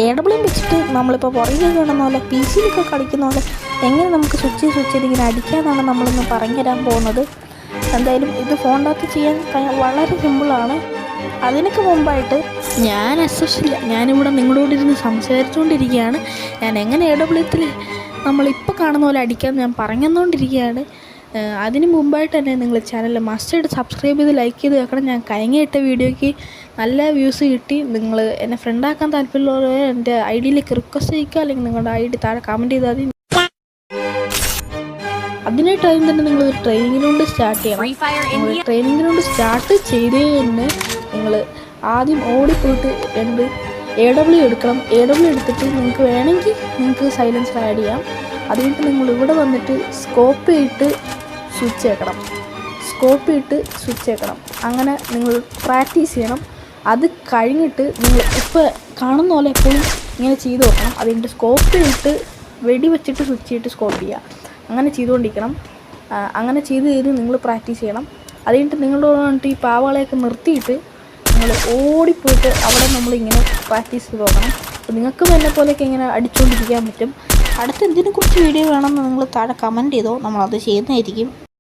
AW വെച്ചിട്ട് നമ്മളിപ്പോൾ പുറകെ കാണുന്ന പോലെ പി സിയിലൊക്കെ കളിക്കുന്ന പോലെ എങ്ങനെ നമുക്ക് സ്വിച്ച് ചെയ്തിങ്ങനെ അടിക്കാമെന്നാണ് നമ്മളിന്ന് പറഞ്ഞു തരാൻ പോകുന്നത്. എന്തായാലും ഇത് ഫോണിനകത്ത് ചെയ്യാൻ വളരെ സിമ്പിളാണ്. അതിനൊക്കെ മുമ്പായിട്ട് ഞാൻ എസ്പെഷ്യലി ഞാനിവിടെ നിങ്ങളോട് ഇരുന്ന് സംസാരിച്ചുകൊണ്ടിരിക്കുകയാണ്. ഞാൻ എങ്ങനെ AWത്തിൽ നമ്മളിപ്പോൾ കാണുന്ന പോലെ അടിക്കാമെന്ന് ഞാൻ പറഞ്ഞുകൊണ്ടിരിക്കുകയാണ്. അതിന് മുമ്പായിട്ട് തന്നെ നിങ്ങൾ ചാനൽ മസ്റ്റായിട്ട് സബ്സ്ക്രൈബ് ചെയ്ത് ലൈക്ക് ചെയ്ത് വെക്കണം. ഞാൻ കഴിഞ്ഞിട്ട വീഡിയോയ്ക്ക് നല്ല വ്യൂസ് കിട്ടി. നിങ്ങൾ എന്നെ ഫ്രണ്ടാക്കാൻ താല്പര്യമുള്ളവർ എൻ്റെ ഐഡിയിലേക്ക് റിക്വസ്റ്റ് ചെയ്യുക, അല്ലെങ്കിൽ നിങ്ങളുടെ ID താഴെ കമൻറ്റ് ചെയ്താൽ മതി. അതിനായിട്ടായും തന്നെ നിങ്ങളൊരു ട്രെയിനിങ് ഗ്രൗണ്ട് സ്റ്റാർട്ട് ചെയ്യണം. ട്രെയിനിങ് ഗ്രൗണ്ട് സ്റ്റാർട്ട് ചെയ്തേ തന്നെ നിങ്ങൾ ആദ്യം ഓടിപ്പോയിട്ട് 2 AW എടുക്കണം. AW എടുത്തിട്ട് നിങ്ങൾക്ക് വേണമെങ്കിൽ നിങ്ങൾക്ക് സൈലൻസർ ആഡ് ചെയ്യാം. അതുകൊണ്ട് നിങ്ങൾ ഇവിടെ വന്നിട്ട് സ്കോപ്പ് ചെയ്തിട്ട് സ്വിച്ച് വെക്കണം. അങ്ങനെ നിങ്ങൾ പ്രാക്ടീസ് ചെയ്യണം. അത് കഴിഞ്ഞിട്ട് നിങ്ങൾ ഇപ്പോൾ കാണുന്ന പോലെ എപ്പോഴും ഇങ്ങനെ ചെയ്ത് നോക്കണം. അതിൻ്റെ സ്കോപ്പ് ചെയ്തിട്ട് വെടി വെച്ചിട്ട് സ്വിച്ച് ചെയ്തിട്ട് സ്കോപ്പ് ചെയ്യുക. അങ്ങനെ ചെയ്തുകൊണ്ടിരിക്കണം. അങ്ങനെ ചെയ്ത് നിങ്ങൾ പ്രാക്ടീസ് ചെയ്യണം. അത് കഴിഞ്ഞിട്ട് നിങ്ങളോട് വന്നിട്ട് ഈ പാവകളെയൊക്കെ നിർത്തിയിട്ട് നിങ്ങൾ ഓടിപ്പോയിട്ട് അവിടെ നമ്മളിങ്ങനെ പ്രാക്ടീസ് ചെയ്ത് നോക്കണം. അപ്പോൾ നിങ്ങൾക്കും എന്നെ പോലെയൊക്കെ ഇങ്ങനെ അടിച്ചുകൊണ്ടിരിക്കാൻ പറ്റും. അടുത്ത എന്തിനെക്കുറിച്ച് വീഡിയോ വേണമെന്ന് നിങ്ങൾ താഴെ കമൻറ്റ് ചെയ്തോ, നമ്മളത് ചെയ്യുന്നതായിരിക്കും.